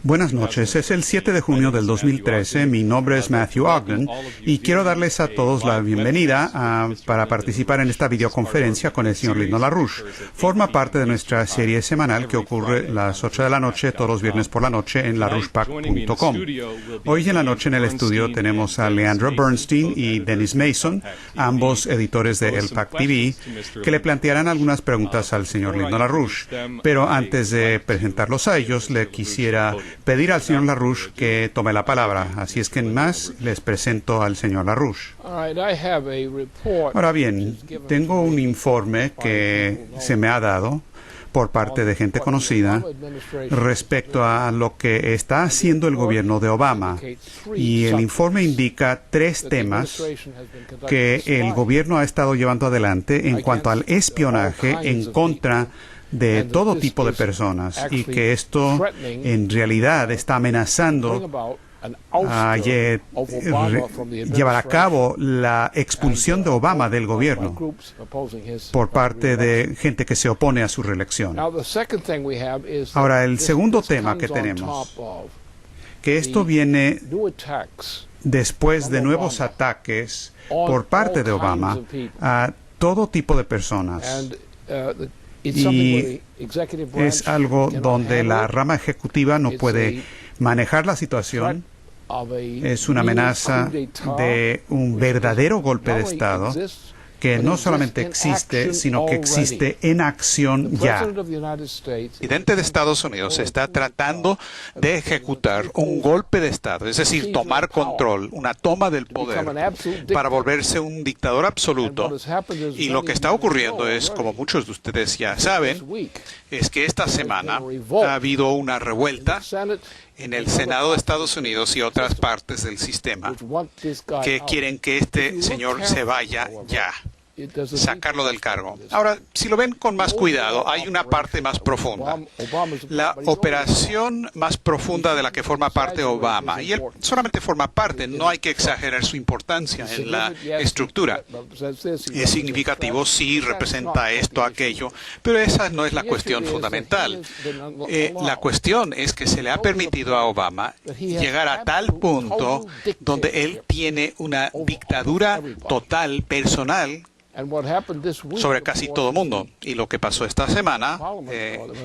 Buenas noches, es el 7 de junio del 2013, mi nombre es Matthew Ogden y quiero darles a todos la bienvenida para participar en esta videoconferencia con el señor Lyndon LaRouche. Forma parte de nuestra serie semanal que ocurre las 8 de la noche, todos los viernes por la noche en larouchepac.com. Hoy en la noche en el estudio tenemos a Leandra Bernstein y Dennis Mason, ambos editores de El PAC TV, que le plantearán algunas preguntas al señor Lyndon LaRouche. Pero antes de presentarlos a ellos, le quisiera pedir al señor LaRouche que tome la palabra. Así es que en más les presento al señor LaRouche. Ahora bien, tengo un informe que se me ha dado por parte de gente conocida respecto a lo que está haciendo el gobierno de Obama. Y el informe indica 3 temas que el gobierno ha estado llevando adelante en cuanto al espionaje en contra de todo tipo de personas, y que esto en realidad está amenazando a llevar a cabo la expulsión de Obama del gobierno por parte de gente que se opone a su reelección. Ahora, el segundo tema que tenemos, que esto viene después de nuevos ataques por parte de Obama a todo tipo de personas. Y es algo donde la rama ejecutiva no puede manejar la situación. Es una amenaza de un verdadero golpe de Estado que no solamente existe, sino que existe en acción ya. El presidente de Estados Unidos está tratando de ejecutar un golpe de Estado, es decir, tomar control, una toma del poder para volverse un dictador absoluto. Y lo que está ocurriendo es, como muchos de ustedes ya saben, es que esta semana ha habido una revuelta en el Senado de Estados Unidos y otras partes del sistema que quieren que este señor se vaya ya, sacarlo del cargo. Ahora, si lo ven con más cuidado, hay una parte más profunda. La operación más profunda de la que forma parte Obama. Y él solamente forma parte, no hay que exagerar su importancia en la estructura. Es significativo, sí, representa esto, aquello, pero esa no es la cuestión fundamental. La cuestión es que se le ha permitido a Obama llegar a tal punto donde él tiene una dictadura total, personal, sobre casi todo el mundo. Y lo que pasó esta semana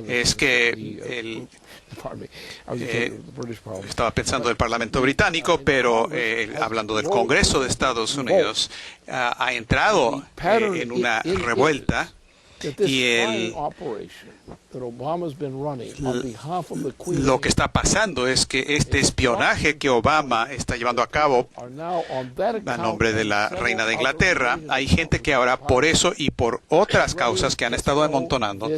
es que estaba pensando del Parlamento británico, pero hablando del Congreso de Estados Unidos, ha entrado en una revuelta. Y lo que está pasando es que este espionaje que Obama está llevando a cabo a nombre de la reina de Inglaterra, hay gente que ahora por eso y por otras causas que han estado amontonando,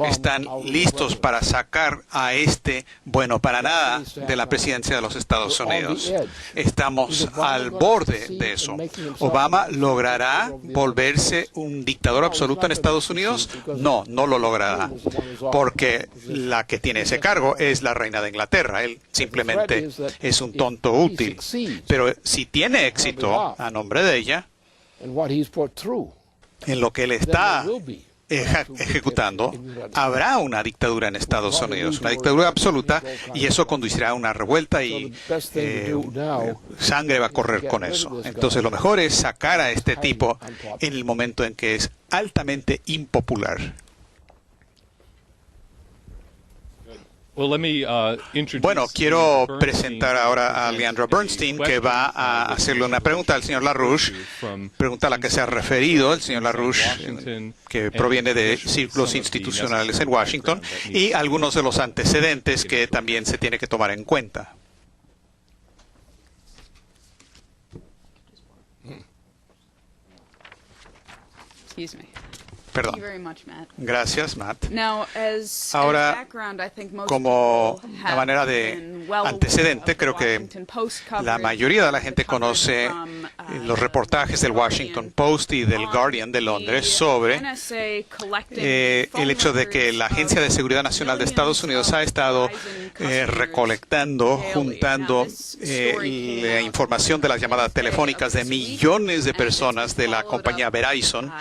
están listos para sacar a este bueno para nada de la presidencia de los Estados Unidos. Estamos al borde de eso. ¿Obama logrará volverse un dictador absoluto en Estados Unidos? No, no lo logrará, porque la que tiene ese cargo es la reina de Inglaterra. Él simplemente es un tonto útil. Pero si tiene éxito a nombre de ella, en lo que él está ejecutando, habrá una dictadura en Estados Unidos, una dictadura absoluta, y eso conducirá a una revuelta y sangre va a correr con eso. Entonces lo mejor es sacar a este tipo en el momento en que es altamente impopular. Bueno, quiero presentar ahora a Leandra Bernstein, que va a hacerle una pregunta al señor LaRouche, pregunta a la que se ha referido el señor LaRouche, que proviene de círculos institucionales en Washington, y algunos de los antecedentes que también se tiene que tomar en cuenta. Perdón. Gracias, Matt. Ahora, como una manera de antecedente, creo que la mayoría de la gente conoce los reportajes del Washington Post y del Guardian de Londres sobre el hecho de que la Agencia de Seguridad Nacional de Estados Unidos ha estado recolectando, juntando la información de las llamadas telefónicas de millones de personas de la compañía Verizon.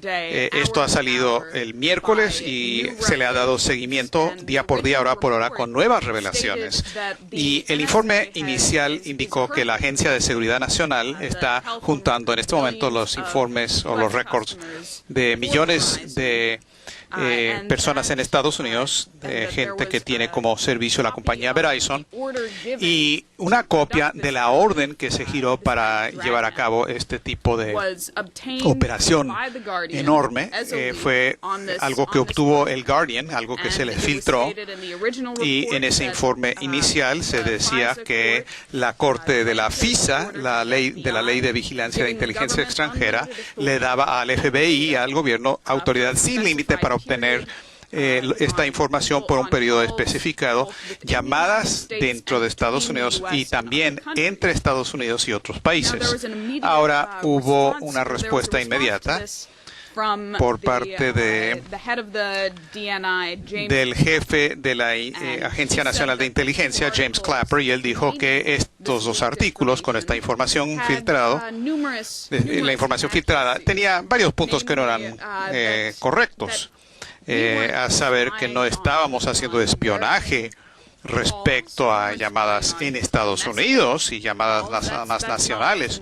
Esto ha salido el miércoles y se le ha dado seguimiento día por día, hora por hora, con nuevas revelaciones. Y el informe inicial indicó que la Agencia de Seguridad Nacional está juntando en este momento los informes o los récords de millones de personas en Estados Unidos, gente que tiene como servicio la compañía Verizon, y una copia de la orden que se giró para llevar a cabo este tipo de operación enorme. Fue algo que obtuvo el Guardian, algo que se le filtró, y en ese informe inicial se decía que la Corte de la FISA, la ley de vigilancia de inteligencia extranjera, le daba al FBI y al gobierno autoridad sin límite para obtener esta información por un periodo especificado, llamadas dentro de Estados Unidos y también entre Estados Unidos y otros países. Ahora hubo una respuesta inmediata por parte del jefe de la Agencia Nacional de Inteligencia, James Clapper, y él dijo que estos dos artículos con esta información filtrada, la información filtrada tenía varios puntos que no eran correctos. A saber que no estábamos haciendo espionaje respecto a llamadas en Estados Unidos y llamadas más nacionales.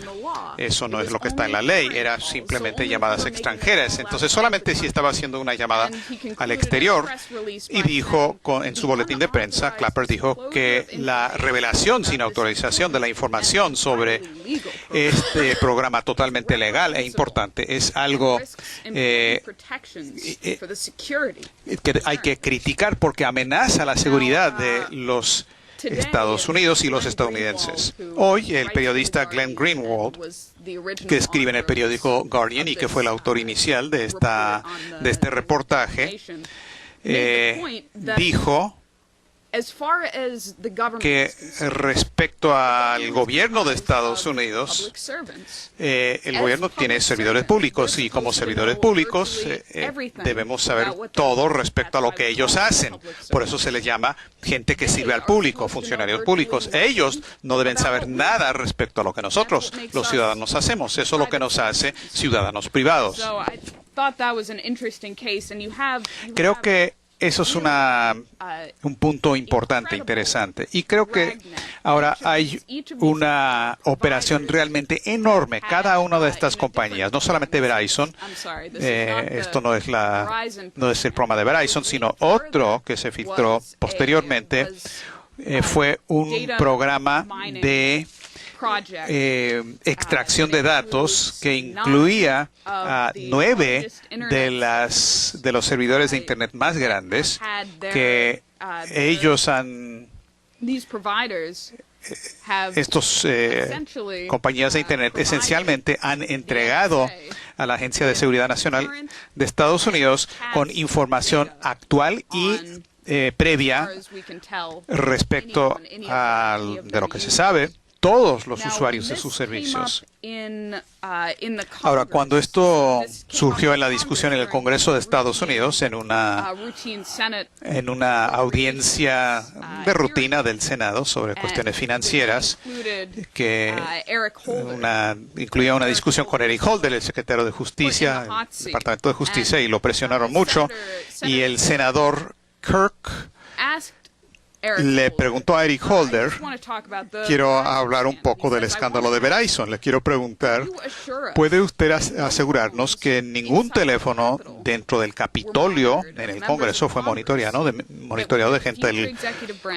Eso no es lo que está en la ley, era simplemente llamadas extranjeras. Entonces, solamente si estaba haciendo una llamada al exterior, y dijo en su boletín de prensa, Clapper dijo que la revelación sin autorización de la información sobre este programa totalmente legal e importante es algo que hay que criticar porque amenaza la seguridad de los Estados Unidos y los estadounidenses. Hoy, el periodista Glenn Greenwald, que escribe en el periódico Guardian y que fue el autor inicial de este reportaje, dijo que respecto al gobierno de Estados Unidos, el gobierno tiene servidores públicos y como servidores públicos debemos saber todo respecto a lo que ellos hacen. Por eso se les llama gente que sirve al público, funcionarios públicos. Ellos no deben saber nada respecto a lo que nosotros, los ciudadanos, hacemos. Eso es lo que nos hace ciudadanos privados. Creo que eso es un punto importante, interesante. Y creo que ahora hay una operación realmente enorme. Cada una de estas compañías, no solamente Verizon, esto no es el programa de Verizon, sino otro que se filtró posteriormente, fue un programa de extracción de datos que incluía a 9 de los servidores de Internet más grandes que ellos estos compañías de Internet esencialmente han entregado a la Agencia de Seguridad Nacional de Estados Unidos con información actual y previa respecto de lo que se sabe todos los usuarios de sus servicios. Ahora, cuando esto surgió en la discusión en el Congreso de Estados Unidos, en una audiencia de rutina del Senado sobre cuestiones financieras, que incluía una discusión con Eric Holder, el secretario de Justicia, el Departamento de Justicia, y lo presionaron mucho, y el senador Kirk le preguntó a Eric Holder, quiero hablar un poco del escándalo de Verizon. Le quiero preguntar, ¿puede usted asegurarnos que ningún teléfono dentro del Capitolio en el Congreso fue monitoreado de gente del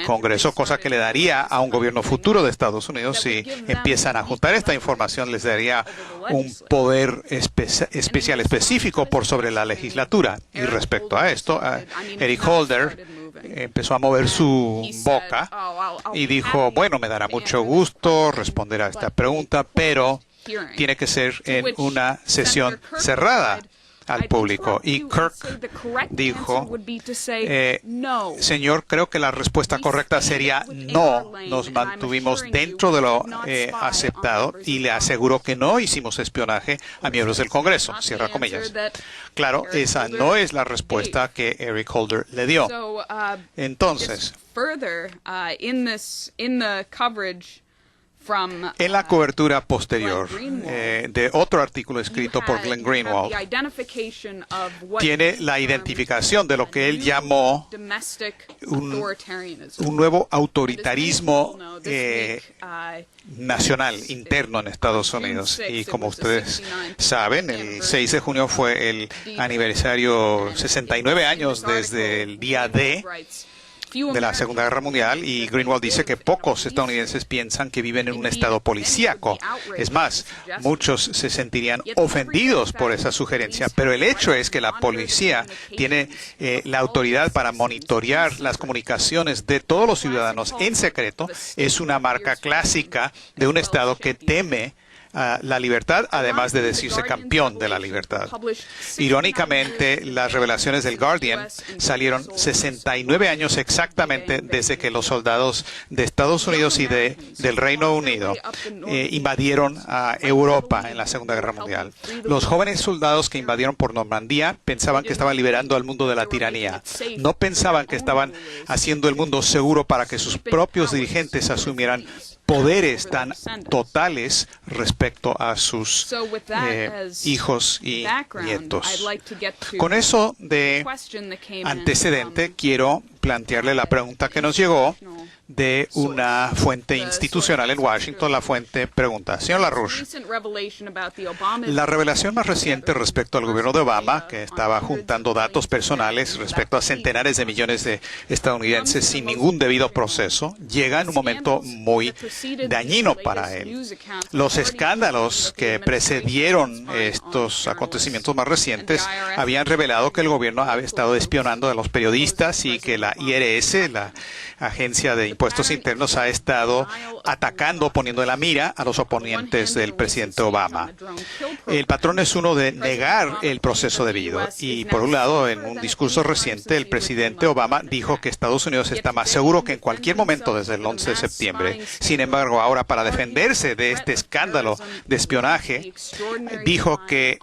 Congreso, cosa que le daría a un gobierno futuro de Estados Unidos, si empiezan a juntar esta información, les daría un poder especial específico por sobre la legislatura? Y respecto a esto, Eric Holder empezó a mover su boca y dijo, bueno, me dará mucho gusto responder a esta pregunta, pero tiene que ser en una sesión cerrada. al público. Y Kirk dijo, señor, creo que la respuesta correcta sería no. Nos mantuvimos dentro de lo aceptado y le aseguró que no hicimos espionaje a miembros del Congreso. Cierra comillas. Claro, esa no es la respuesta que Eric Holder le dio. Entonces, en la cobertura posterior de otro artículo escrito por Glenn Greenwald, tiene la identificación de lo que él llamó un nuevo autoritarismo nacional, interno en Estados Unidos. Y como ustedes saben, el 6 de junio fue el aniversario 69 años desde el día D de la Segunda Guerra Mundial, y Greenwald dice que pocos estadounidenses piensan que viven en un estado policíaco. Es más, muchos se sentirían ofendidos por esa sugerencia, pero el hecho es que la policía tiene la autoridad para monitorear las comunicaciones de todos los ciudadanos en secreto. Es una marca clásica de un estado que teme la libertad, además de decirse campeón de la libertad. Irónicamente, las revelaciones del Guardian salieron 69 años exactamente desde que los soldados de Estados Unidos y del Reino Unido invadieron a Europa en la Segunda Guerra Mundial. Los jóvenes soldados que invadieron por Normandía pensaban que estaban liberando al mundo de la tiranía. No pensaban que estaban haciendo el mundo seguro para que sus propios dirigentes asumieran poderes tan totales respecto a sus hijos y nietos. Con eso de antecedente, quiero plantearle la pregunta que nos llegó de una fuente institucional en Washington. La fuente pregunta: señor LaRouche, la revelación más reciente respecto al gobierno de Obama, que estaba juntando datos personales respecto a centenares de millones de estadounidenses sin ningún debido proceso, llega en un momento muy dañino para él. Los escándalos que precedieron estos acontecimientos más recientes habían revelado que el gobierno había estado espionando a los periodistas y que la IRS, la Agencia de Impuestos Internos, ha estado atacando, poniendo en la mira a los oponentes del presidente Obama. El patrón es uno de negar el proceso debido. Y por un lado, en un discurso reciente, el presidente Obama dijo que Estados Unidos está más seguro que en cualquier momento desde el 11 de septiembre. Sin embargo, ahora, para defenderse de este escándalo de espionaje, dijo que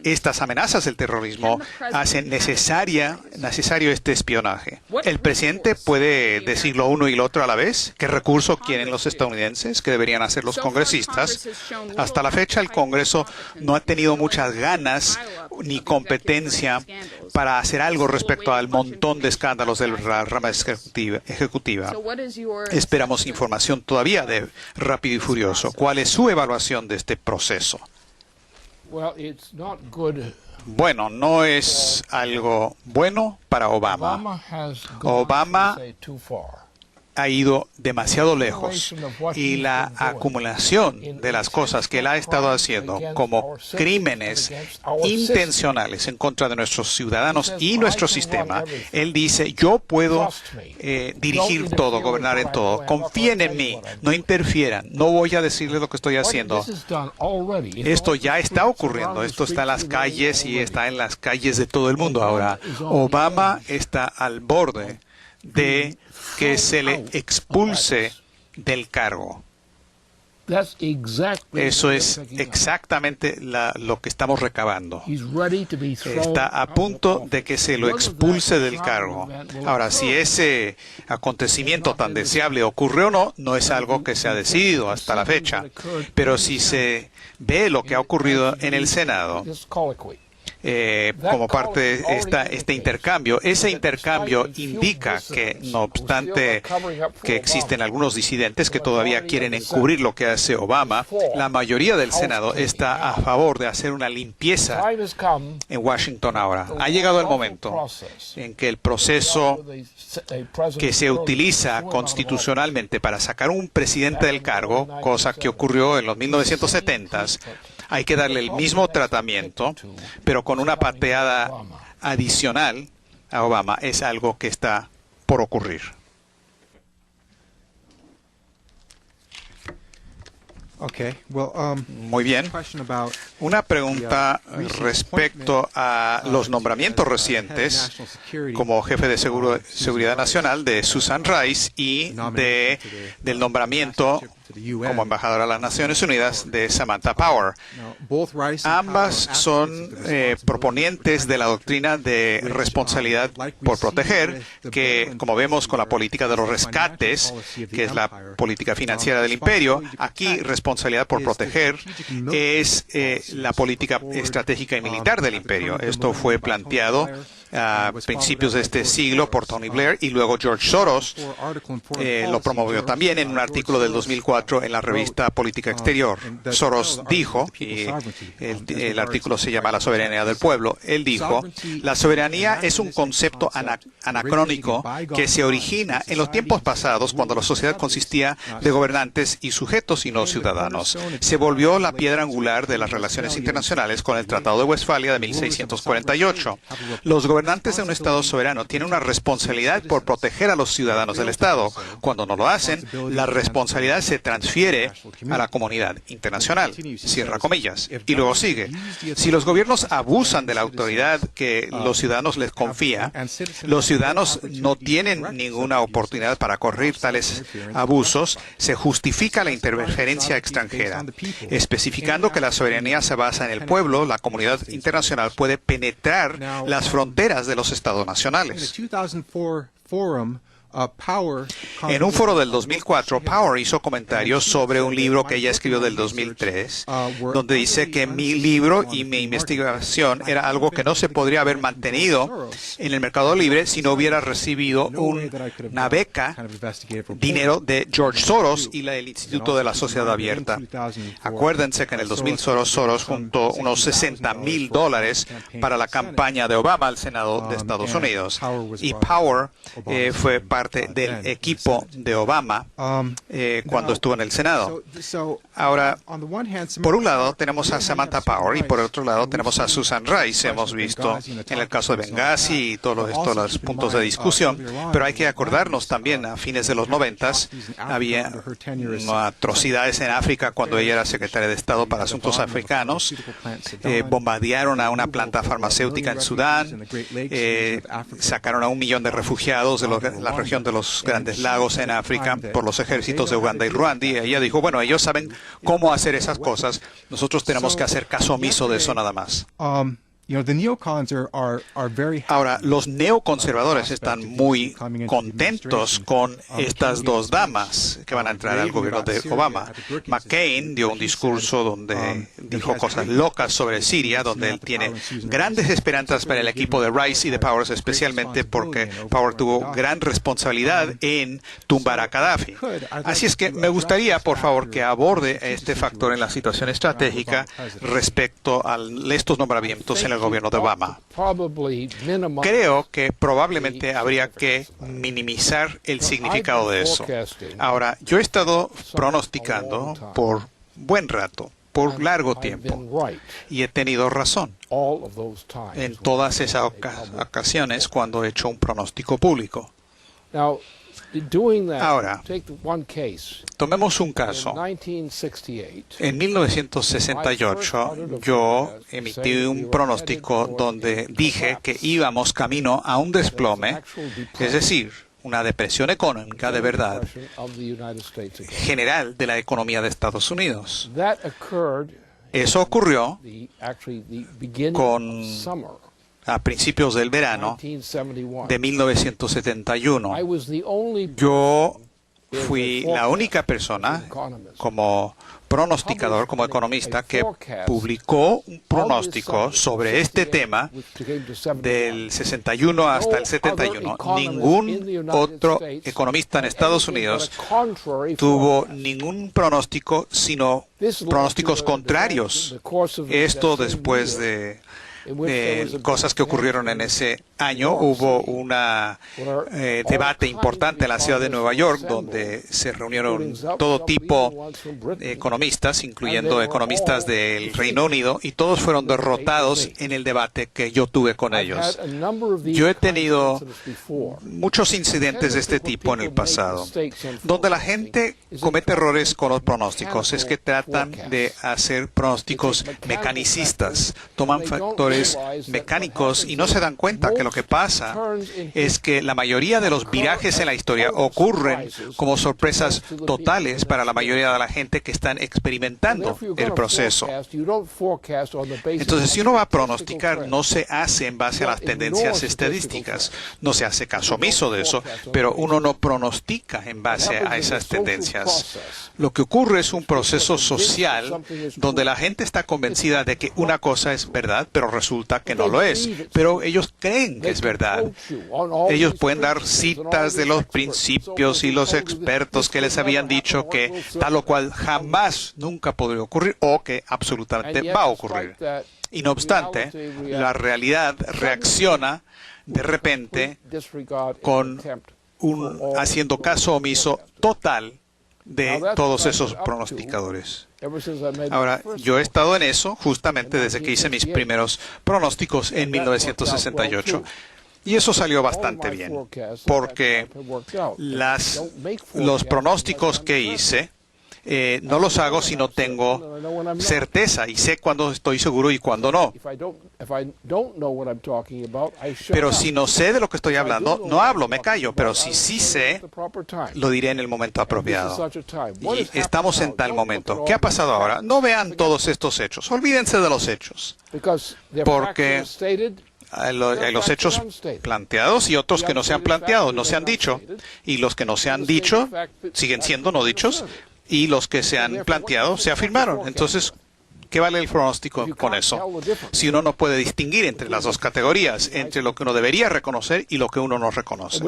estas amenazas del terrorismo hacen necesario este espionaje. El presidente puede decir lo uno y lo otro a la vez. ¿Qué recurso quieren los estadounidenses? ¿Qué deberían hacer los congresistas? Hasta la fecha, el Congreso no ha tenido muchas ganas ni competencia para hacer algo respecto al montón de escándalos de la rama ejecutiva. Esperamos información todavía de Rápido y Furioso. ¿Cuál es su evaluación de este proceso? Bueno, no es algo bueno para Obama. Obama ha ido demasiado lejos y la acumulación de las cosas que él ha estado haciendo como crímenes intencionales en contra de nuestros ciudadanos y nuestro sistema. Él dice: yo puedo dirigir todo, gobernar en todo. Confíen en mí, no interfieran, no voy a decirles lo que estoy haciendo. Esto ya está ocurriendo, esto está en las calles y está en las calles de todo el mundo ahora. Obama está al borde de que se le expulse del cargo. Eso es exactamente lo que estamos recabando. Está a punto de que se lo expulse del cargo. Ahora, si ese acontecimiento tan deseable ocurre o no, no es algo que se ha decidido hasta la fecha. Pero si se ve lo que ha ocurrido en el Senado, como parte de este intercambio. Ese intercambio indica que, no obstante que existen algunos disidentes que todavía quieren encubrir lo que hace Obama, la mayoría del Senado está a favor de hacer una limpieza en Washington ahora. Ha llegado el momento en que el proceso que se utiliza constitucionalmente para sacar un presidente del cargo, cosa que ocurrió en los 1970s, hay que darle el mismo tratamiento, pero con una pateada adicional a Obama. Es algo que está por ocurrir. Muy bien. Una pregunta respecto a los nombramientos recientes como jefe de Seguridad Nacional de Susan Rice y del nombramiento como embajadora de las Naciones Unidas de Samantha Power. Ambas son proponientes de la doctrina de responsabilidad por proteger, que, como vemos con la política de los rescates, que es la política financiera del imperio, aquí responsabilidad por proteger es la política estratégica y militar del imperio. Esto fue planteado a principios de este siglo por Tony Blair y luego George Soros lo promovió también en un artículo del 2004 en la revista Política Exterior. Soros dijo, y el artículo se llama La soberanía del pueblo, él dijo, la soberanía es un concepto anacrónico que se origina en los tiempos pasados cuando la sociedad consistía de gobernantes y sujetos y no ciudadanos. Se volvió la piedra angular de las relaciones internacionales con el Tratado de Westfalia de 1648. Los gobernantes de un Estado soberano tienen una responsabilidad por proteger a los ciudadanos del Estado. Cuando no lo hacen, la responsabilidad se transfiere a la comunidad internacional. Cierra comillas. Y luego sigue. Si los gobiernos abusan de la autoridad que los ciudadanos les confían, los ciudadanos no tienen ninguna oportunidad para corregir tales abusos, se justifica la interferencia extranjera. Especificando que la soberanía se basa en el pueblo, la comunidad internacional puede penetrar las fronteras de los estados nacionales. En un foro del 2004, Power hizo comentarios sobre un libro que ella escribió del 2003, donde dice que mi libro y mi investigación era algo que no se podría haber mantenido en el mercado libre si no hubiera recibido una beca, dinero de George Soros y el Instituto de la Sociedad Abierta. Acuérdense que en el 2000 Soros juntó unos $60,000 para la campaña de Obama al Senado de Estados Unidos. Y Power fue parte del equipo de Obama cuando estuvo en el Senado. Ahora, por un lado tenemos a Samantha Power y por otro lado tenemos a Susan Rice. Hemos visto en el caso de Benghazi y todos los puntos de discusión, pero hay que acordarnos también a fines de los 90 había atrocidades en África cuando ella era secretaria de Estado para Asuntos Africanos. Bombardearon a una planta farmacéutica en Sudán, sacaron a 1 millón de refugiados de la región de los Grandes Lagos en África por los ejércitos de Uganda y Ruanda, y ella dijo, bueno, ellos saben cómo hacer esas cosas, nosotros tenemos que hacer caso omiso de eso nada más. Ahora, los neoconservadores están muy contentos con estas dos damas que van a entrar al gobierno de Obama. McCain dio un discurso donde dijo cosas locas sobre Siria, donde él tiene grandes esperanzas para el equipo de Rice y de Powers, especialmente porque Power tuvo gran responsabilidad en tumbar a Gaddafi. Así es que me gustaría, por favor, que aborde este factor en la situación estratégica respecto a estos nombramientos en el gobierno de Obama. Creo que probablemente habría que minimizar el significado de eso. Ahora, yo he estado pronosticando por buen rato, por largo tiempo, y he tenido razón en todas esas ocasiones cuando he hecho un pronóstico público. Ahora, tomemos un caso. En 1968 yo emití un pronóstico donde dije que íbamos camino a un desplome, es decir, una depresión económica de verdad general de la economía de Estados Unidos. Eso ocurrió a principios del verano de 1971. Yo fui la única persona como pronosticador, como economista, que publicó un pronóstico sobre este tema del 61 hasta el 71. Ningún otro economista en Estados Unidos tuvo ningún pronóstico, sino pronósticos contrarios. Esto después de cosas que ocurrieron en ese año hubo un debate importante en la ciudad de Nueva York, donde se reunieron todo tipo de economistas, incluyendo economistas del Reino Unido, y todos fueron derrotados en el debate que yo tuve con ellos. Yo he tenido muchos incidentes de este tipo en el pasado, donde la gente comete errores con los pronósticos. Es que tratan de hacer pronósticos mecanicistas, toman factores mecánicos y no se dan cuenta que lo que pasa es que la mayoría de los virajes en la historia ocurren como sorpresas totales para la mayoría de la gente que están experimentando el proceso. Entonces, si uno va a pronosticar, no se hace en base a las tendencias estadísticas, no se hace caso omiso de eso, pero uno no pronostica en base a esas tendencias. Lo que ocurre es un proceso social donde la gente está convencida de que una cosa es verdad, pero resulta que no lo es. Pero ellos creen que es verdad. Ellos pueden dar citas de los principios y los expertos que les habían dicho que tal o cual jamás, nunca podría ocurrir o que absolutamente va a ocurrir. Y no obstante, la realidad reacciona de repente con haciendo caso omiso total de todos esos pronosticadores. Ahora, yo he estado en eso justamente desde que hice mis primeros pronósticos en 1968. Y eso salió bastante bien, porque los pronósticos que hice no los hago si no tengo certeza y sé cuándo estoy seguro y cuándo no. Pero si no sé de lo que estoy hablando, no hablo, me callo. Pero si sí sé, lo diré en el momento apropiado. Y estamos en tal momento. ¿Qué ha pasado ahora? No vean todos estos hechos. Olvídense de los hechos. Porque hay los hechos planteados y otros que no se han planteado, no se han dicho. Y los que no se han dicho siguen siendo no dichos. Y los que se han planteado se afirmaron. Entonces, ¿qué vale el pronóstico con eso? Si uno no puede distinguir entre las dos categorías, entre lo que uno debería reconocer y lo que uno no reconoce.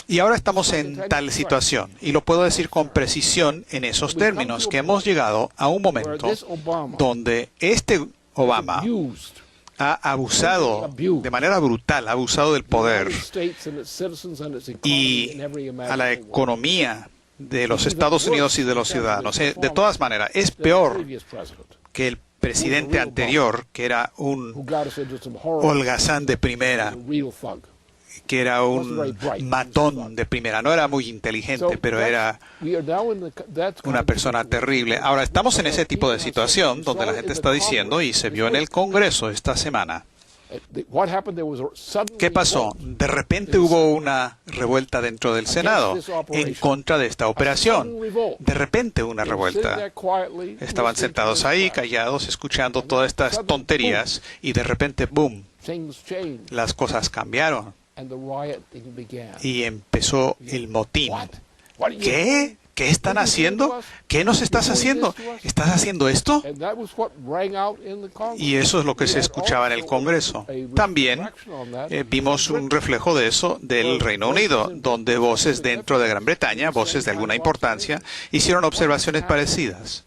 Y ahora estamos en tal situación, y lo puedo decir con precisión en esos términos, que hemos llegado a un momento donde este Obama ha abusado de manera brutal, ha abusado del poder y a la economía de los Estados Unidos y de los ciudadanos. De todas maneras, es peor que el presidente anterior, que era un holgazán de primera, que era un matón de primera. No era muy inteligente, pero era una persona terrible. Ahora, estamos en ese tipo de situación donde la gente está diciendo, y se vio en el Congreso esta semana, ¿qué pasó? De repente hubo una revuelta dentro del Senado en contra de esta operación. De repente una revuelta. Estaban sentados ahí, callados, escuchando todas estas tonterías, y de repente, ¡boom!, las cosas cambiaron. Y empezó el motín. ¿Qué? ¿Qué están haciendo? ¿Qué nos estás haciendo? ¿Estás haciendo esto? Y eso es lo que se escuchaba en el Congreso. También vimos un reflejo de eso del Reino Unido, donde voces dentro de Gran Bretaña, voces de alguna importancia, hicieron observaciones parecidas.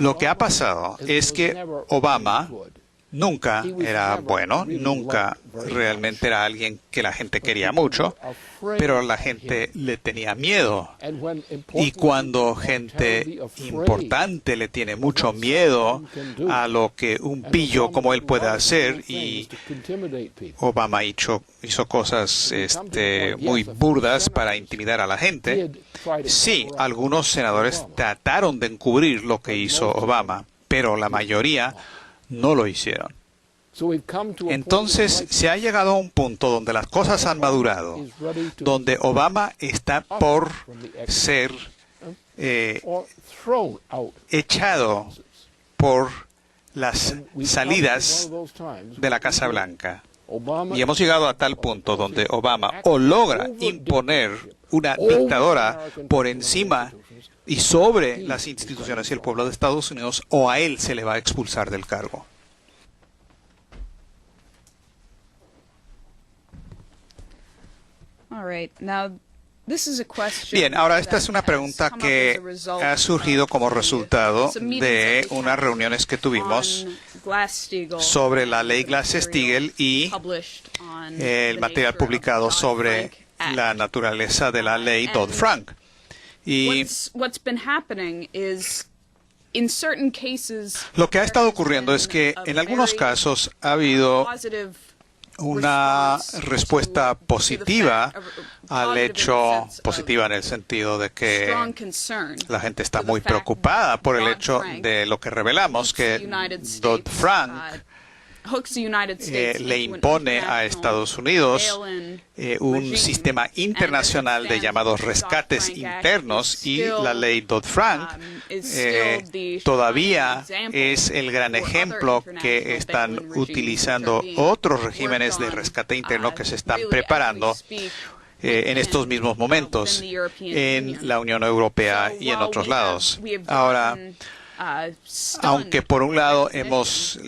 Lo que ha pasado es que Obama nunca era bueno, nunca realmente era alguien que la gente quería mucho, pero la gente le tenía miedo. Y cuando gente importante le tiene mucho miedo a lo que un pillo como él puede hacer, y Obama hizo cosas muy burdas para intimidar a la gente, sí, algunos senadores trataron de encubrir lo que hizo Obama, pero la mayoría no lo hicieron. Entonces se ha llegado a un punto donde las cosas han madurado, donde Obama está por ser echado por las salidas de la Casa Blanca. Y hemos llegado a tal punto donde Obama o logra imponer una dictadura por encima y sobre las instituciones y el pueblo de Estados Unidos, o a él se le va a expulsar del cargo. Bien, ahora esta es una pregunta que ha surgido como resultado de unas reuniones que tuvimos sobre la ley Glass-Steagall y el material publicado sobre la naturaleza de la ley Dodd-Frank. Y lo que ha estado ocurriendo es que en algunos casos ha habido una respuesta positiva al hecho, positiva en el sentido de que la gente está muy preocupada por el hecho de lo que revelamos, que Dodd-Frank le impone a Estados Unidos un sistema internacional de llamados rescates internos, y la ley Dodd-Frank todavía es el gran ejemplo que están utilizando otros regímenes de rescate interno que se están preparando en estos mismos momentos en la Unión Europea y en otros lados. Ahora, aunque por un lado hemos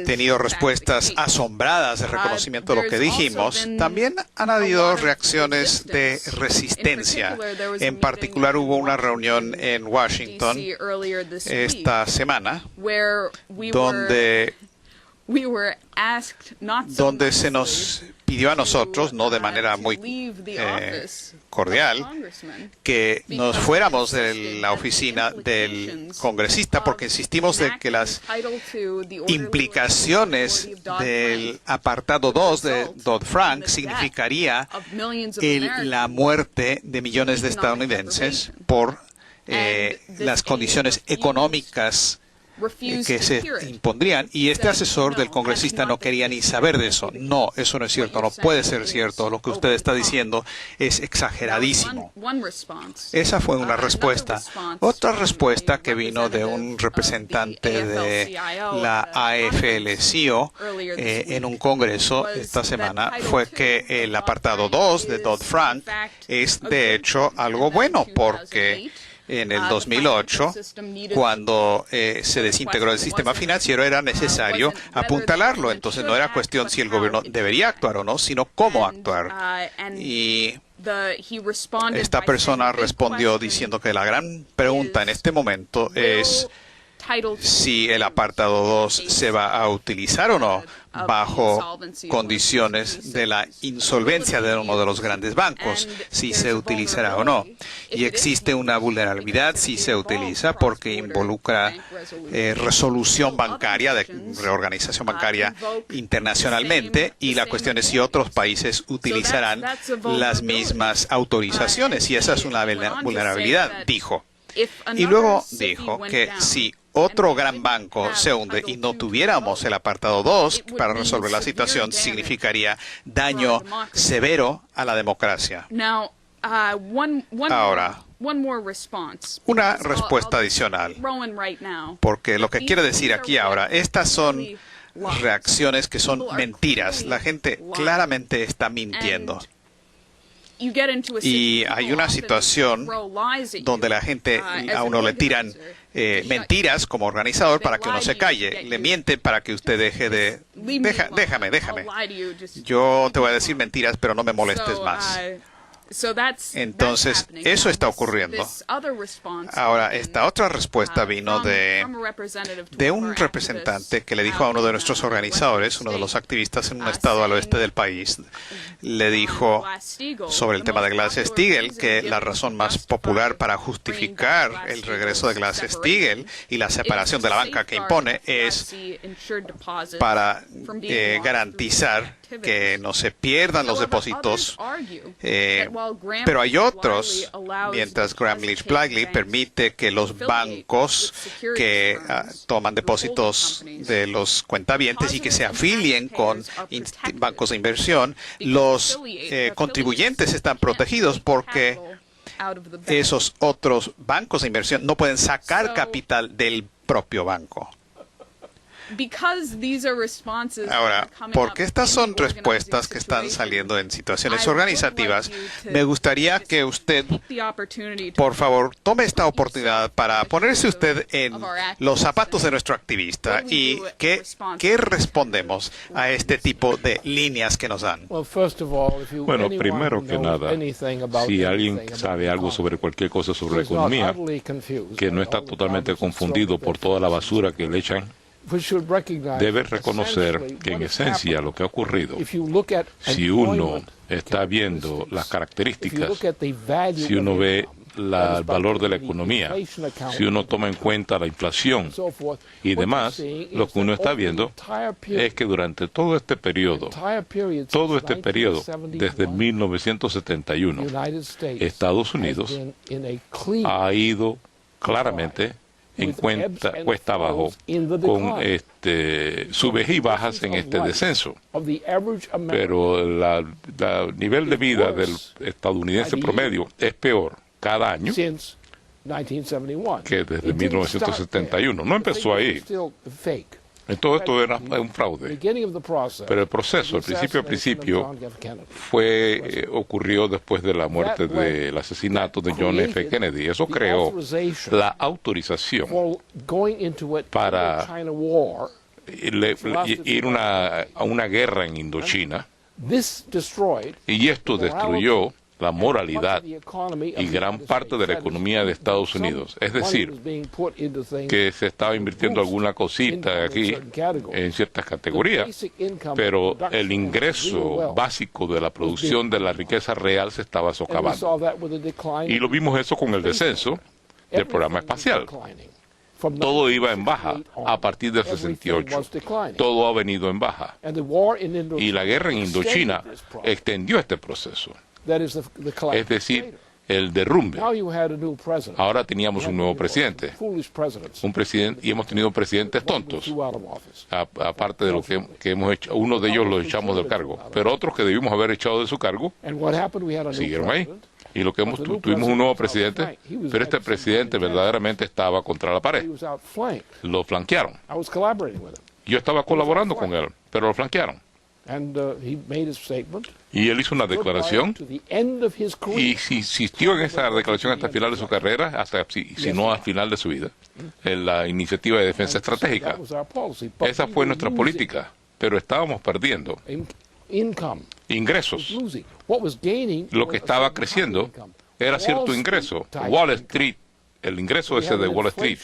tenido respuestas asombradas de reconocimiento de lo que dijimos, también han habido reacciones de resistencia. En particular, hubo una reunión en Washington esta semana donde se nos pidió a nosotros, no de manera muy cordial, que nos fuéramos de la oficina del congresista, porque insistimos de que las implicaciones del apartado 2 de Dodd-Frank significaría la muerte de millones de estadounidenses por las condiciones económicas que se impondrían, y este asesor del congresista no quería ni saber de eso. No, eso no es cierto, no puede ser cierto. Lo que usted está diciendo es exageradísimo. Esa fue una respuesta. Otra respuesta que vino de un representante de la AFL-CIO en un congreso esta semana fue que el apartado 2 de Dodd-Frank es de hecho algo bueno, porque en el 2008, cuando se desintegró el sistema financiero, era necesario apuntalarlo. Entonces no era cuestión si el gobierno debería actuar o no, sino cómo actuar. Y esta persona respondió diciendo que la gran pregunta en este momento es si el apartado 2 se va a utilizar o no bajo condiciones de la insolvencia de uno de los grandes bancos, si se utilizará o no. Y existe una vulnerabilidad si se utiliza, porque involucra resolución bancaria, de reorganización bancaria internacionalmente, y la cuestión es si otros países utilizarán las mismas autorizaciones, y esa es una vulnerabilidad, dijo. Y luego dijo que si otro gran banco se hunde y no tuviéramos el apartado 2 para resolver la situación, significaría daño severo a la democracia. Ahora, una respuesta adicional, porque lo que quiero decir aquí ahora, estas son reacciones que son mentiras. La gente claramente está mintiendo. Y hay una situación donde la gente a uno le tiran mentiras como organizador para que uno se calle. Le mienten para que usted deje de... Déjame. Yo te voy a decir mentiras, pero no me molestes más. Entonces, eso está ocurriendo. Ahora, esta otra respuesta vino de un representante que le dijo a uno de nuestros organizadores, uno de los activistas en un estado al oeste del país, le dijo sobre el tema de Glass-Steagall que la razón más popular para justificar el regreso de Glass-Steagall y la separación de la banca que impone es para garantizar que no se pierdan los depósitos, pero hay otros, mientras Gramm-Leach-Blackley permite que los bancos que toman depósitos de los cuentavientes y que se afilien con bancos de inversión, los contribuyentes están protegidos porque esos otros bancos de inversión no pueden sacar capital del propio banco. Ahora, porque estas son respuestas que están saliendo en situaciones organizativas, me gustaría que usted, por favor, tome esta oportunidad para ponerse usted en los zapatos de nuestro activista y qué respondemos a este tipo de líneas que nos dan. Bueno, primero que nada, si alguien sabe algo sobre cualquier cosa sobre la economía, que no está totalmente confundido por toda la basura que le echan, debe reconocer que en esencia lo que ha ocurrido, si uno está viendo las características, si uno ve el valor de la economía, si uno toma en cuenta la inflación y demás, lo que uno está viendo es que durante todo este periodo, desde 1971, Estados Unidos ha ido claramente en cuesta abajo, con subes y bajas en este descenso. Pero el nivel de vida del estadounidense promedio es peor cada año que desde 1971. No empezó ahí. Todo esto era un fraude. Pero el proceso, al principio, ocurrió después de la muerte del asesinato de John F. Kennedy. Eso creó la autorización para ir a una guerra en Indochina. Y esto destruyó la moralidad y gran parte de la economía de Estados Unidos. Es decir, que se estaba invirtiendo alguna cosita aquí en ciertas categorías, pero el ingreso básico de la producción de la riqueza real se estaba socavando. Y lo vimos eso con el descenso del programa espacial. Todo iba en baja a partir del 68. Todo ha venido en baja. Y la guerra en Indochina extendió este proceso. Es decir, el derrumbe. Ahora teníamos un nuevo presidente, y hemos tenido presidentes tontos, aparte de lo que hemos hecho. Uno de ellos lo echamos del cargo, pero otros que debimos haber echado de su cargo siguieron ahí. Y lo que tuvimos un nuevo presidente, pero este presidente verdaderamente estaba contra la pared. Lo flanquearon. Yo estaba colaborando con él, pero lo flanquearon. Y él hizo una declaración y insistió en esa declaración hasta el final de su carrera, si no al final de su vida, en la iniciativa de defensa estratégica. Esa fue nuestra política, pero estábamos perdiendo ingresos. Lo que estaba creciendo era cierto ingreso. Wall Street, el ingreso ese de Wall Street,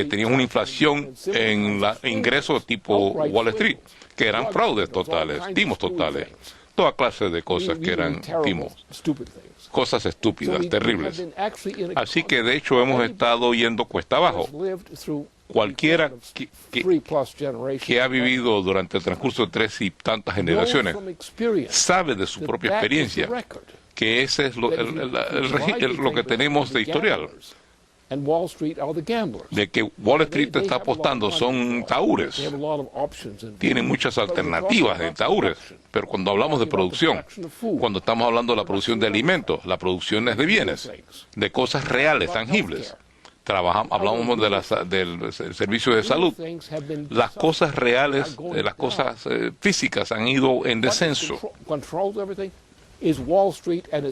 tenía una inflación en ingresos tipo Wall Street, que eran fraudes totales, timos totales, toda clase de cosas que eran timos, cosas estúpidas, terribles. Así que de hecho hemos estado yendo cuesta abajo. Cualquiera que ha vivido durante el transcurso de 3 y tantas generaciones sabe de su propia experiencia que ese es lo que tenemos de historial. De que Wall Street está apostando son tahúres. Tienen muchas alternativas de tahúres. Pero cuando hablamos de producción, cuando estamos hablando de la producción de alimentos, la producción es de bienes, de cosas reales, tangibles. Hablamos del servicio de salud. Las cosas reales, las cosas físicas han ido en descenso.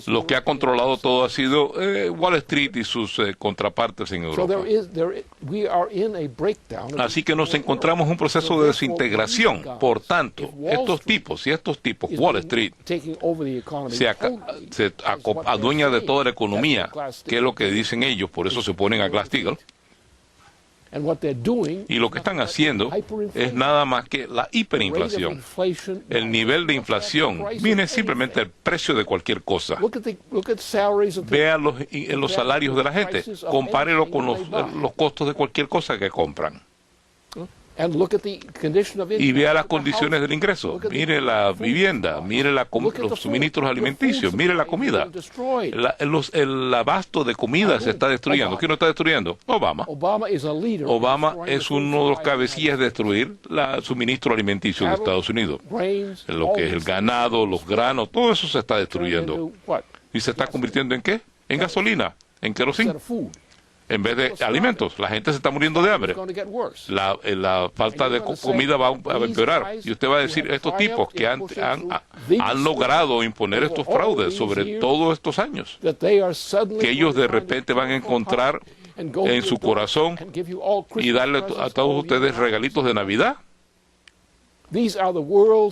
Lo que ha controlado todo ha sido Wall Street y sus contrapartes en Europa. Así que nos encontramos en un proceso de desintegración. Por tanto, estos tipos, Wall Street, se adueña de toda la economía, que es lo que dicen ellos, por eso se oponen a Glass-Steagall. Y lo que están haciendo es nada más que la hiperinflación. El nivel de inflación viene simplemente el precio de cualquier cosa. Vea los salarios de la gente, compárelo con los costos de cualquier cosa que compran. Y vea las condiciones del ingreso. Mire la vivienda, mire los suministros alimenticios, mire la comida. El abasto de comida se está destruyendo. ¿Quién lo está destruyendo? Obama. Obama es uno de los cabecillas de destruir el suministro alimenticio de Estados Unidos. Lo que es el ganado, los granos, todo eso se está destruyendo. ¿Y se está convirtiendo en qué? En gasolina, en queroseno. en vez de alimentos. La gente se está muriendo de hambre. La falta de comida va a empeorar. Y usted va a decir, estos tipos que han logrado imponer estos fraudes sobre todos estos años, que ellos de repente van a encontrar en su corazón y darle a todos ustedes regalitos de Navidad.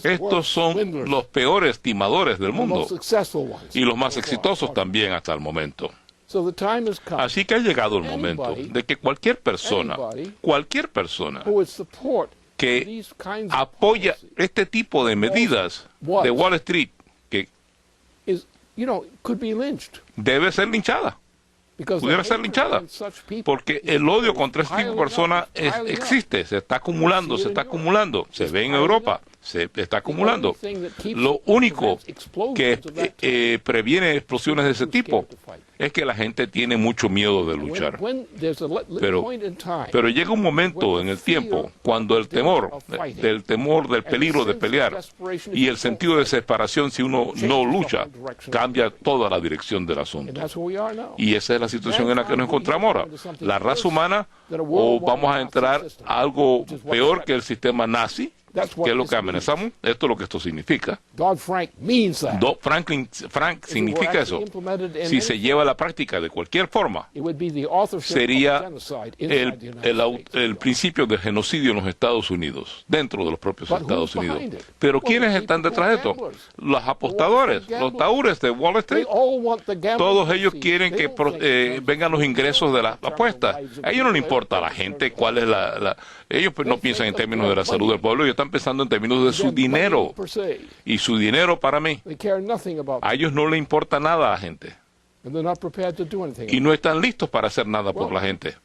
Estos son los peores timadores del mundo y los más exitosos también hasta el momento. Así que ha llegado el momento de que cualquier persona que apoya este tipo de medidas de Wall Street, que debe ser linchada. Pudiera ser linchada, porque el odio contra este tipo de personas existe, se está acumulando, se ve en Europa, se está acumulando. Lo único que previene explosiones de ese tipo es que la gente tiene mucho miedo de luchar. Pero llega un momento en el tiempo cuando el temor del peligro de pelear y el sentido de separación si uno no lucha cambia toda la dirección del asunto. Y esa es la situación en la que nos encontramos ahora. La raza humana, o vamos a entrar a algo peor que el sistema nazi, que es lo que amenazamos. Esto es lo que esto significa. Dodd-Frank significa eso. Si se lleva a la práctica de cualquier forma, sería el principio del genocidio en los Estados Unidos, dentro de los propios Estados Unidos. Pero ¿quiénes están detrás de esto? Los apostadores, los taúres de Wall Street. Todos ellos quieren que vengan los ingresos de las apuestas. A ellos no les importa a la gente cuál es ellos no piensan en términos de la salud del pueblo, ellos están pensando en términos de su dinero. Y su dinero para mí. A ellos no les importa nada a la gente. Y no están listos para hacer nada por la gente.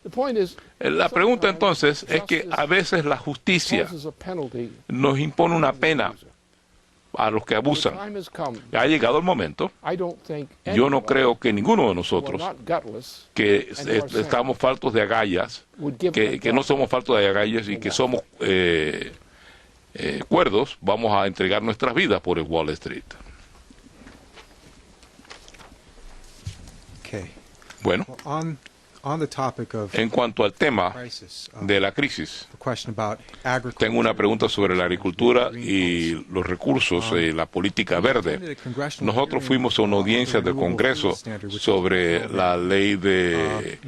La pregunta entonces es que a veces la justicia nos impone una pena a los que abusan. Ha llegado el momento. Yo no creo que ninguno de nosotros que estamos faltos de agallas, que no somos faltos de agallas y que somos cuerdos, vamos a entregar nuestras vidas por el Wall Street. Bueno, en cuanto al tema de la crisis, tengo una pregunta sobre la agricultura y los recursos, la política verde. Nosotros fuimos a una audiencia del Congreso sobre la ley de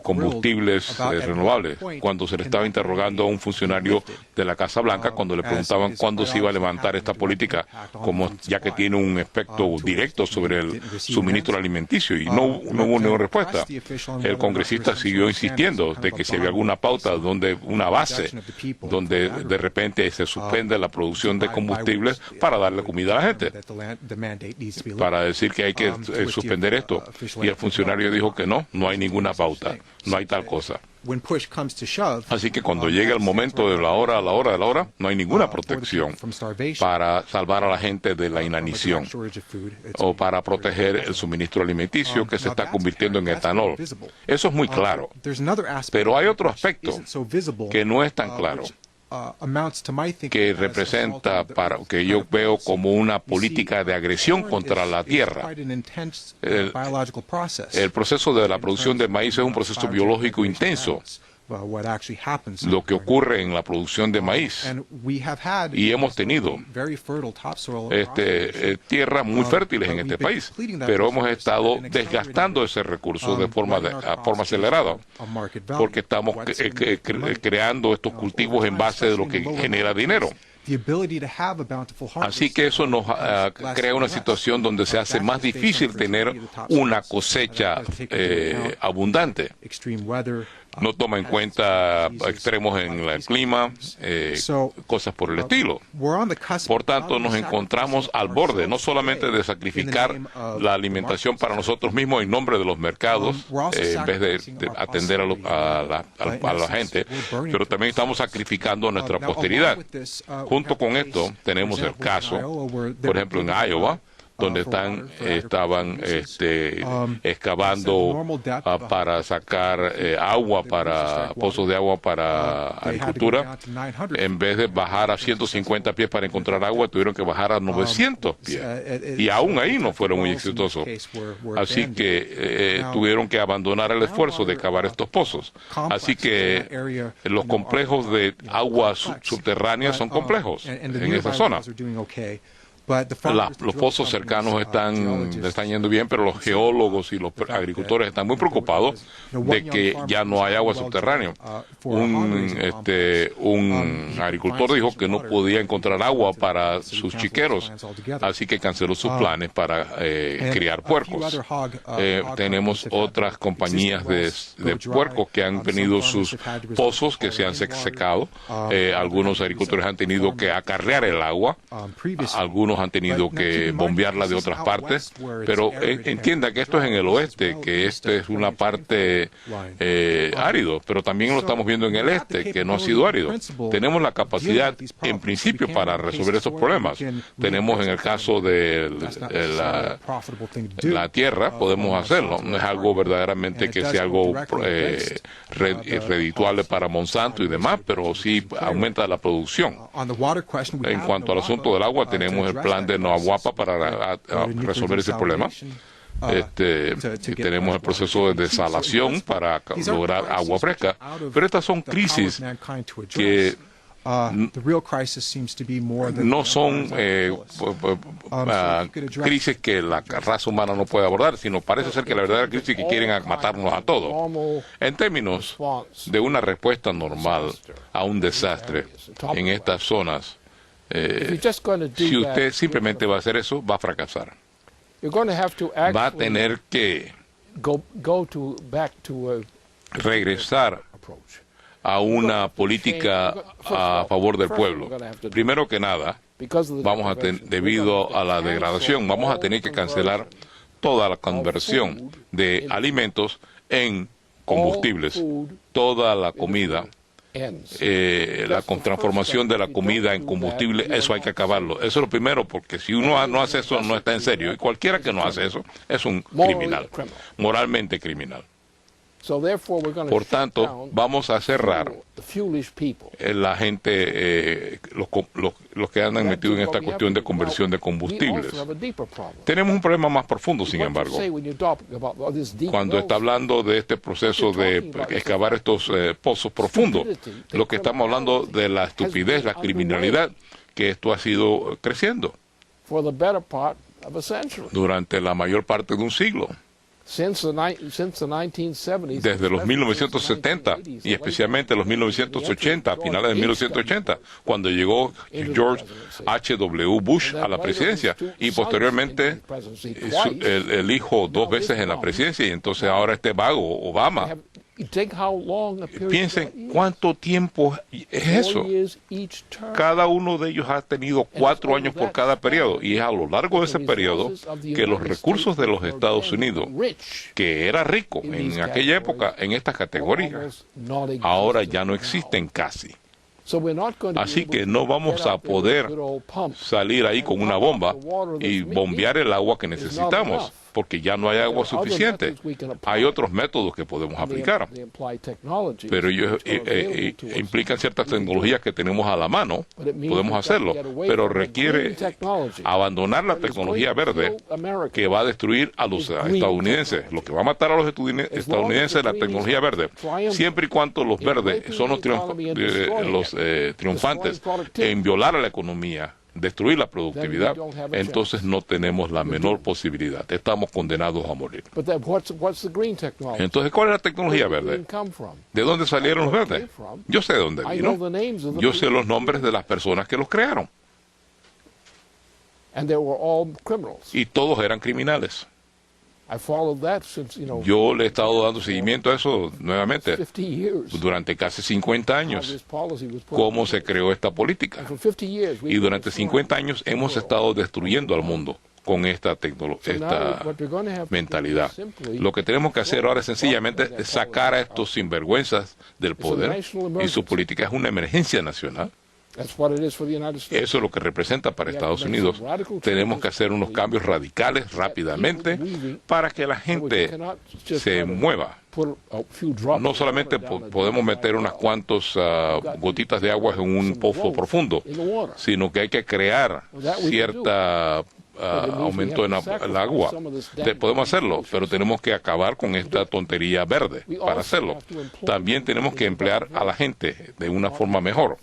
combustibles renovables, cuando se le estaba interrogando a un funcionario de la Casa Blanca, cuando le preguntaban cuándo se iba a levantar esta política, ya que tiene un efecto directo sobre el suministro alimenticio, y no hubo ninguna respuesta. El congresista siguió insistiendo de que si había alguna pauta, una base, donde de repente se suspende la producción de combustibles para darle comida a la gente, para decir que hay que suspender esto. Y el funcionario dijo que no hay ninguna pauta, no hay tal cosa. Así que cuando llega el momento de la hora, no hay ninguna protección para salvar a la gente de la inanición o para proteger el suministro alimenticio que se está convirtiendo en etanol. Eso es muy claro. Pero hay otro aspecto que no es tan claro, que representa, que yo veo como una política de agresión contra la tierra. El proceso de la producción de maíz es un proceso biológico intenso, lo que ocurre en la producción de maíz. Y hemos tenido tierras muy fértiles en este país, pero hemos estado desgastando ese recurso de forma acelerada, porque estamos creando estos cultivos en base de lo que genera dinero. Así que eso nos crea una situación donde se hace más difícil tener una cosecha abundante. No toma en cuenta extremos en el clima, cosas por el estilo. Por tanto, nos encontramos al borde, no solamente de sacrificar la alimentación para nosotros mismos en nombre de los mercados, en vez de atender a la gente, pero también estamos sacrificando a nuestra posteridad. Junto con esto, tenemos el caso, por ejemplo, en Iowa, donde estaban excavando para sacar agua, para pozos de agua para agricultura. En vez de bajar a 150 pies para encontrar agua, tuvieron que bajar a 900 pies. Y aún ahí no fueron muy exitosos. Así que tuvieron que abandonar el esfuerzo de cavar estos pozos. Así que los complejos de agua subterránea son complejos en esa zona. Los pozos cercanos están yendo bien, pero los geólogos y los agricultores están muy preocupados de que ya no hay agua subterránea. Un agricultor dijo que no podía encontrar agua para sus chiqueros, así que canceló sus planes para criar puercos. Tenemos otras compañías de puercos que han tenido sus pozos que se han secado. Algunos agricultores han tenido que acarrear el agua. Algunos han tenido que bombearla de otras partes, pero entienda que esto es en el oeste, que esta es una parte árido, pero también lo estamos viendo en el este, que no ha sido árido. Tenemos la capacidad, en principio, para resolver esos problemas. Tenemos en el caso de la tierra, podemos hacerlo. No es algo verdaderamente que sea algo redituable para Monsanto y demás, pero sí aumenta la producción. En cuanto al asunto del agua, tenemos el plan de Noahuapa para resolver ese problema. Y tenemos el proceso de desalación para lograr agua fresca. Pero estas son crisis que no son crisis que la raza humana no puede abordar, sino parece ser que la verdadera crisis es que quieren matarnos a todos. En términos de una respuesta normal a un desastre en estas zonas, si usted simplemente va a hacer eso, va a fracasar. Va a tener que regresar a una política a favor del pueblo. Primero que nada, debido a la degradación, vamos a tener que cancelar toda la conversión de alimentos en combustibles, toda la comida. La transformación de la comida en combustible, eso hay que acabarlo. Eso es lo primero, porque si uno no hace eso, no está en serio. Y cualquiera que no hace eso es un criminal, moralmente criminal. Por tanto, vamos a cerrar la gente, los que andan metidos en esta cuestión de conversión de combustibles. Tenemos un problema más profundo, sin embargo. Cuando está hablando de este proceso de excavar estos pozos profundos, lo que estamos hablando de la estupidez, la criminalidad, que esto ha sido creciendo durante la mayor parte de un siglo. Desde los 1970 y especialmente los 1980, a finales de 1980, cuando llegó George H.W. Bush a la presidencia y posteriormente el hijo 2 veces en la presidencia y entonces ahora este vago Obama. Piensen cuánto tiempo es eso. Cada uno de ellos ha tenido 4 años por cada periodo y es a lo largo de ese periodo que los recursos de los Estados Unidos, que era rico en aquella época en estas categorías, ahora ya no existen casi. Así que no vamos a poder salir ahí con una bomba y bombear el agua que necesitamos, porque ya no hay agua suficiente. Hay otros métodos que podemos aplicar, pero ellos implican ciertas tecnologías que tenemos a la mano. Podemos hacerlo, pero requiere abandonar la tecnología verde que va a destruir a los estadounidenses. Lo que va a matar a los estadounidenses es la tecnología verde. Siempre y cuando los verdes son los triunfantes en violar a la economía, destruir la productividad, entonces no tenemos la menor posibilidad. Estamos condenados a morir. Entonces, ¿cuál es la tecnología verde? ¿De dónde salieron los verdes? Yo sé de dónde vino. Yo sé los nombres de las personas que los crearon. Y todos eran criminales. Yo le he estado dando seguimiento a eso nuevamente durante casi 50 años, cómo se creó esta política. Y durante 50 años hemos estado destruyendo al mundo con esta mentalidad. Lo que tenemos que hacer ahora es sencillamente sacar a estos sinvergüenzas del poder y su política es una emergencia nacional. Eso es lo que representa para Estados Unidos. Tenemos que hacer unos cambios radicales rápidamente para que la gente se mueva. No solamente podemos meter unas cuantas gotitas de agua en un pozo profundo, sino que hay que crear cierta aumento en el agua. Podemos hacerlo, pero tenemos que acabar con esta tontería verde para hacerlo. También tenemos que emplear a la gente de una forma mejor,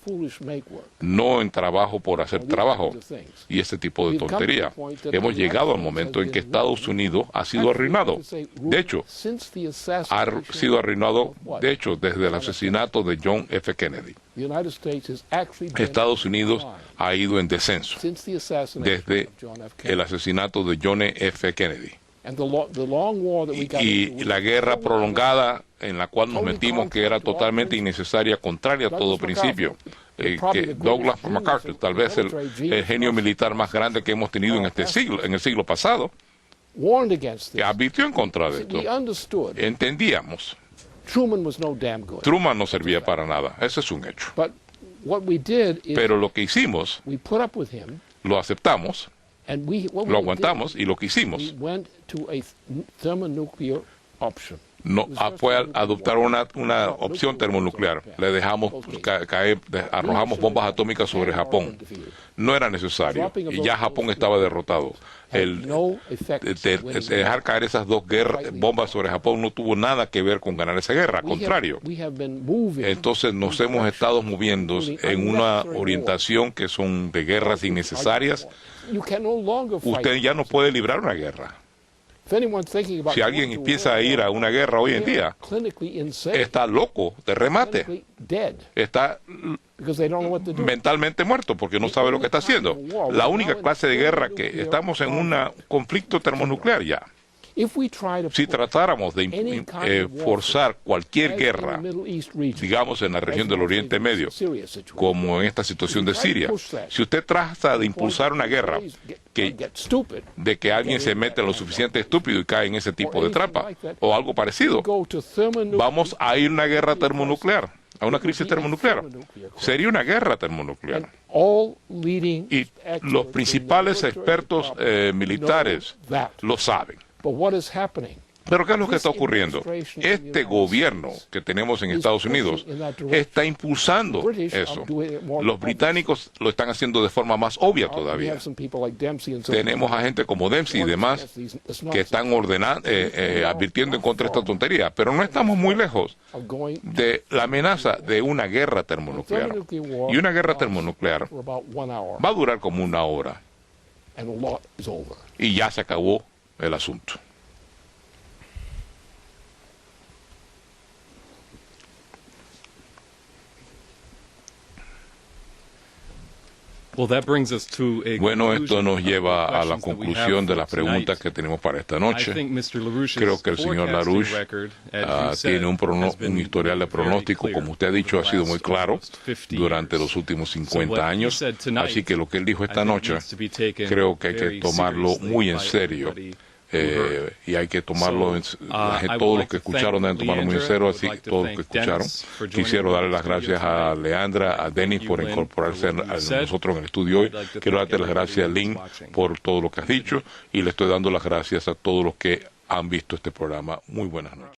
no en trabajo por hacer trabajo y ese tipo de tontería. Hemos llegado al momento en que Estados Unidos ha sido arruinado. De hecho, ha sido arruinado, desde el asesinato de John F. Kennedy. Estados Unidos ha ido en descenso desde el asesinato de John F. Kennedy. Y la guerra prolongada en la cual nos metimos, que era totalmente innecesaria, contraria a todo principio. Que Douglas MacArthur, tal vez el genio militar más grande que hemos tenido en este siglo, en el siglo pasado, advirtió en contra de esto. Entendíamos. Truman no servía para nada, ese es un hecho. Pero lo que hicimos, lo aceptamos, lo aguantamos, y lo que hicimos fue adoptar una opción termonuclear. Le dejamos caer, arrojamos bombas atómicas sobre Japón. No era necesario, y ya Japón estaba derrotado. Dejar caer esas dos bombas sobre Japón no tuvo nada que ver con ganar esa guerra, al contrario. Entonces nos hemos estado moviendo en una orientación que son de guerras innecesarias. Usted ya no puede librar una guerra. Si alguien empieza a ir a una guerra hoy en día, está loco de remate. Está mentalmente muerto porque no sabe lo que está haciendo. La única clase de guerra que estamos en un conflicto termonuclear ya. Si tratáramos de forzar cualquier guerra, digamos en la región del Oriente Medio, como en esta situación de Siria, si usted trata de impulsar una guerra de que alguien se mete lo suficiente estúpido y cae en ese tipo de trampa, o algo parecido, vamos a ir a una guerra termonuclear, a una crisis termonuclear. Sería una guerra termonuclear. Y los principales expertos militares lo saben. Pero ¿qué es lo que está ocurriendo? Este gobierno que tenemos en Estados Unidos está impulsando eso. Los británicos lo están haciendo de forma más obvia todavía. Tenemos a gente como Dempsey y demás que están advirtiendo en contra de esta tontería. Pero no estamos muy lejos de la amenaza de una guerra termonuclear. Y una guerra termonuclear va a durar como 1 hora. Y ya se acabó el asunto. Bueno, esto nos lleva a la conclusión de las preguntas que tenemos para esta noche. Creo que el señor LaRouche tiene un historial de pronóstico, como usted ha dicho, ha sido muy claro durante los últimos 50 años. Así que lo que él dijo esta noche, creo que hay que tomarlo muy en serio. Y hay que tomarlo, todos los que escucharon deben tomarlo muy en serio, así todos los que escucharon. Quisiera darle las gracias a Leandra, a Dennis por incorporarse a nosotros en el estudio hoy. Quiero darte las gracias, Lynn, por todo lo que has dicho, y le estoy dando las gracias a todos los que han visto este programa. Muy buenas noches.